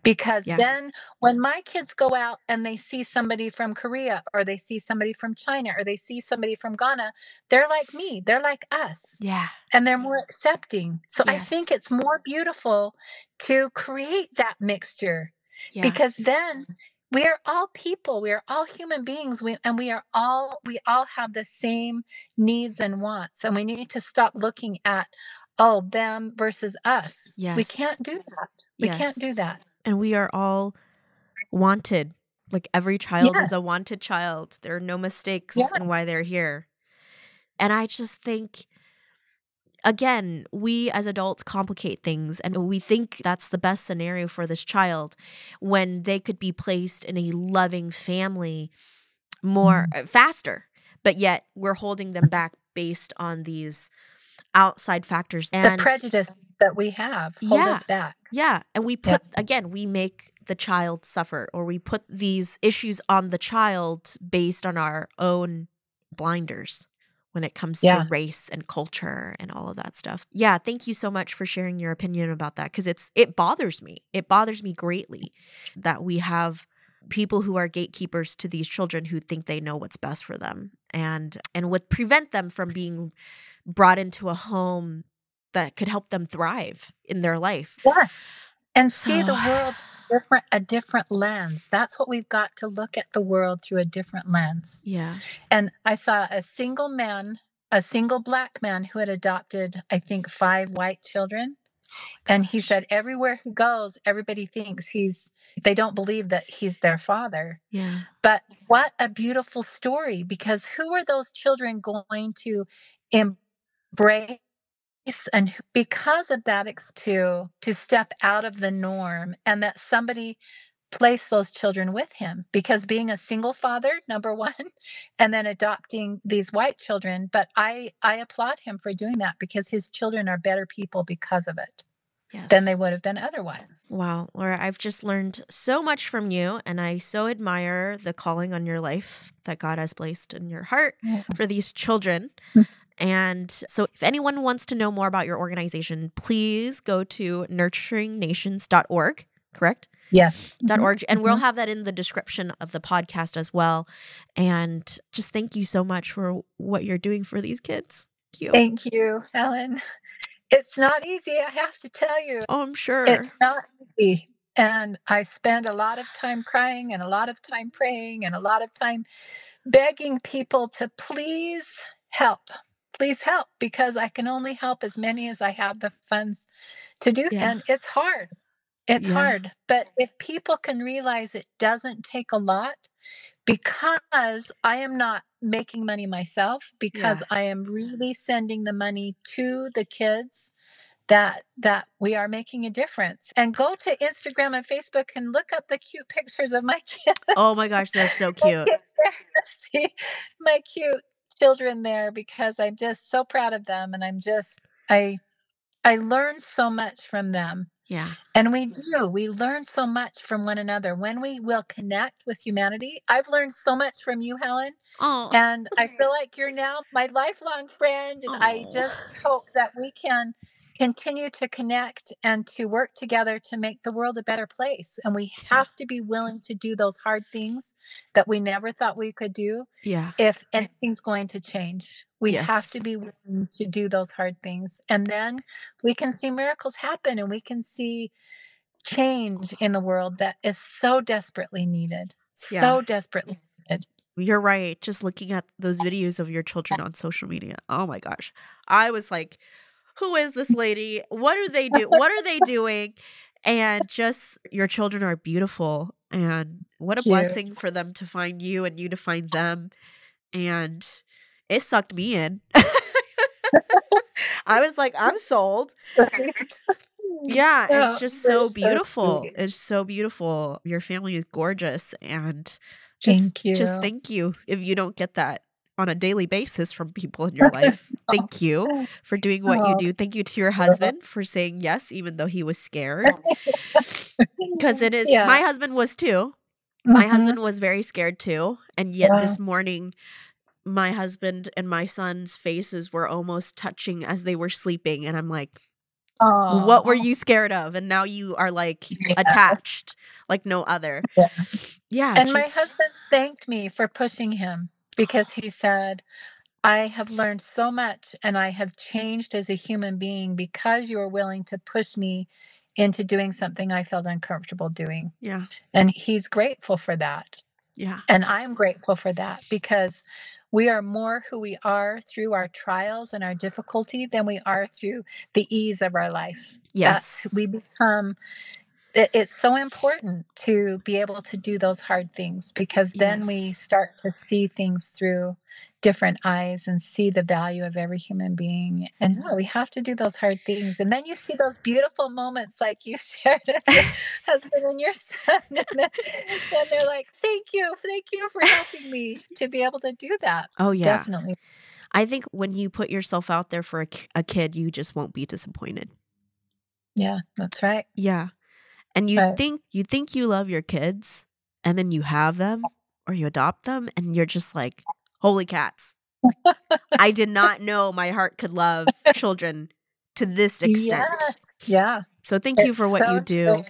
Because Yeah. then when my kids go out and they see somebody from Korea or they see somebody from China or they see somebody from Ghana, they're like me, they're like us, Yeah. and they're more accepting. So I think Yes. it's more beautiful to create that mixture Yeah. because then we are all people, we are all human beings, and we all have the same needs and wants, and we need to stop looking at, oh, them versus us. We Yes. can't do that. We can't do Yes. that. And we are all wanted. Like every child is Yes. a wanted child. There are no mistakes Yeah. in why they're here. And I just think, again, we as adults complicate things and we think that's the best scenario for this child when they could be placed in a loving family more faster. But yet we're holding them back based on these outside factors. The And prejudices that we have hold yeah, us back. yeah. And we Yeah. put, again, we make the child suffer, or we put these issues on the child based on our own blinders when it comes to Yeah. race and culture and all of that stuff. Yeah, thank you so much for sharing your opinion about that, because it bothers me. It bothers me greatly that we have people who are gatekeepers to these children who think they know what's best for them and would prevent them from being brought into a home that could help them thrive in their life. Yes. And see So, the world a different lens. That's what we've got to look at the world through a different lens. yeah. And I saw a single black man who had adopted, I think, 5 white children. And he Gosh. said everywhere he goes, everybody thinks they don't believe that he's their father. Yeah. But what a beautiful story, because who are those children going to embrace? And because of that, to step out of the norm and that somebody place those children with him, because being a single father, number one, and then adopting these white children. But I applaud him for doing that because his children are better people because of it than they Yes. would have been otherwise. Wow, Laura, I've just learned so much from you, and I so admire the calling on your life that God has placed in your heart for these children. And so if anyone wants to know more about your organization, please go to nurturingnations.org, correct? Yes. .org, and we'll have that in the description of the podcast as well. And just thank you so much for what you're doing for these kids. Thank you. Thank you, Ellen. It's not easy, I have to tell you. Oh, I'm sure. It's not easy. And I spend a lot of time crying and a lot of time praying and a lot of time begging people to please help. Please help, because I can only help as many as I have the funds to do. Yeah. And it's hard. It's Yeah. hard. But if people can realize it doesn't take a lot, because I am not making money myself, because Yeah. I am really sending the money to the kids, that we are making a difference. And go to Instagram and Facebook and look up the cute pictures of my kids. Oh my gosh, they're so cute. See my cute children there, because I'm just so proud of them, and I learn so much from them. Yeah. And we learn so much from one another when we will connect with humanity. I've learned so much from you, Helen. Oh. And I feel like you're now my lifelong friend. And I Oh. just hope that we can continue to connect and to work together to make the world a better place. And we have to be willing to do those hard things that we never thought we could do Yeah. if anything's going to change. We Yes. have to be willing to do those hard things. And then we can see miracles happen, and we can see change in the world that is so desperately needed. Yeah. So desperately needed. You're right. Just looking at those videos of your children on social media. Oh my gosh. I was like, who is this lady? What do they do? What are they doing? And just your children are beautiful. And what a Cute. blessing for them to find you and you to find them. And it sucked me in. I was like, I'm sold. Yeah, it's just so beautiful. sweet. It's so beautiful. Your family is gorgeous, and Thank you. just thank you if you don't get that on a daily basis from people in your life. Thank you for doing what you do. Thank you to your husband for saying yes, even though he was scared. Because it is, Yeah. my husband was too. My Mhm. husband was very scared too. And yet Wow. this morning, my husband and my son's faces were almost touching as they were sleeping. And I'm like, What were Oh, you scared of? And now you are like yeah. attached like no other. Yeah. Yeah, And my just husband thanked me for pushing him because he said, I have learned so much and I have changed as a human being because you were willing to push me into doing something I felt uncomfortable doing. yeah, And he's grateful for that. yeah. And I'm grateful for that because we are more who we are through our trials and our difficulty than we are through the ease of our life. That's Yes. we become it's so important to be able to do those hard things because then we Yes. start to see things through different eyes and see the value of every human being. And no, we have to do those hard things. And then you see those beautiful moments like you shared with your husband and your son. And they're like, thank you for helping me to be able to do that. Oh, yeah. Definitely. I think when you put yourself out there for a kid, you just won't be disappointed. Yeah, that's right. Yeah. And Right. you think you love your kids, and then you have them or you adopt them, and you're just like, holy cats. I did not know my heart could love children to this extent. Yes. Yeah. So thank you It's for what you so true. do.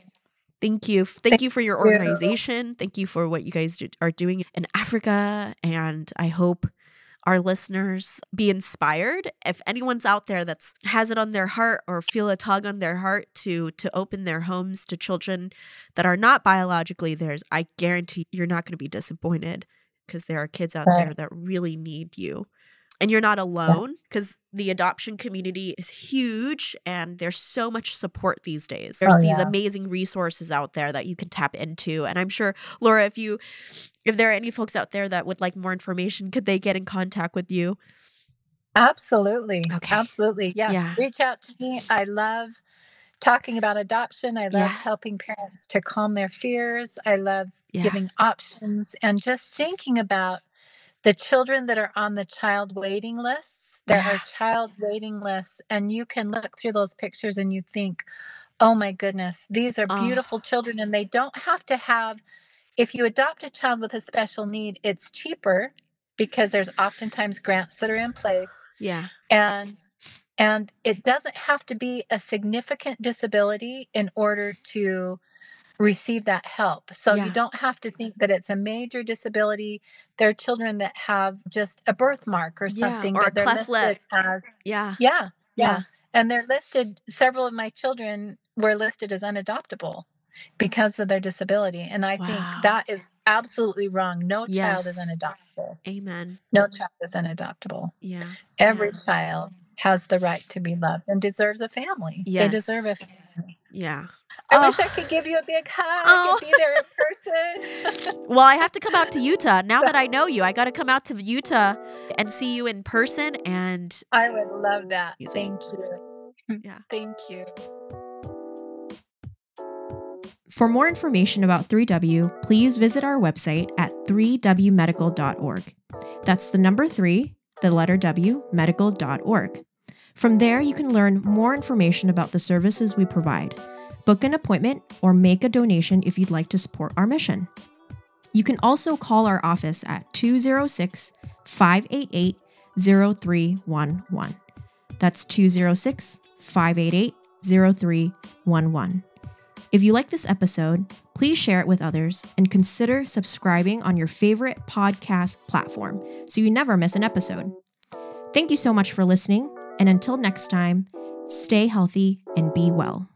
Thank you. Thank Thank you for your you. organization. Thank you for what you guys are doing in Africa. And I hope our listeners be inspired. If anyone's out there that's has it on their heart or feel a tug on their heart to open their homes to children that are not biologically theirs, I guarantee you're not going to be disappointed because there are kids out there Right. that really need you. And you're not Yeah. alone because the adoption community is huge and there's so much support these days. There's Oh, these yeah. amazing resources out there that you can tap into. And I'm sure, Laura, if there are any folks out there that would like more information, could they get in contact with you? Absolutely. Okay. Absolutely. Yes. Yeah. Reach out to me. I love talking about adoption. I love Yeah. helping parents to calm their fears. I love Yeah. giving options and just thinking about the children that are on the child waiting lists. There are Yeah. child waiting lists, and you can look through those pictures and you think, oh my goodness, these are Oh, beautiful children. And they don't have to have, if you adopt a child with a special need, it's cheaper because there's oftentimes grants that are in place. yeah. And it doesn't have to be a significant disability in order to receive that help. So you Yeah. don't have to think that it's a major disability. There are children that have just a birthmark or Yeah. something, Or a but they're cleft lip. listed as, Yeah. yeah, yeah. Yeah. And they're listed, several of my children were listed as unadoptable because of their disability. And I think Wow. that is absolutely wrong. No child is Yes. unadoptable. Amen. No child is unadoptable. Yeah. Every Yeah. child has the right to be loved and deserves a family. They deserve a Yes. family. Yeah. I wish I Oh. could give you a big hug and Oh. be there in person. Well, I have to come out to Utah. Now that I know you, I got to come out to Utah and see you in person and I would love that. amazing. Thank you. Yeah. Thank you. For more information about 3W, please visit our website at 3wmedical.org. That's the number 3, the letter W, medical.org. From there, you can learn more information about the services we provide, book an appointment, or make a donation if you'd like to support our mission. You can also call our office at 206-588-0311. That's 206-588-0311. If you like this episode, please share it with others and consider subscribing on your favorite podcast platform so you never miss an episode. Thank you so much for listening, and until next time, stay healthy and be well.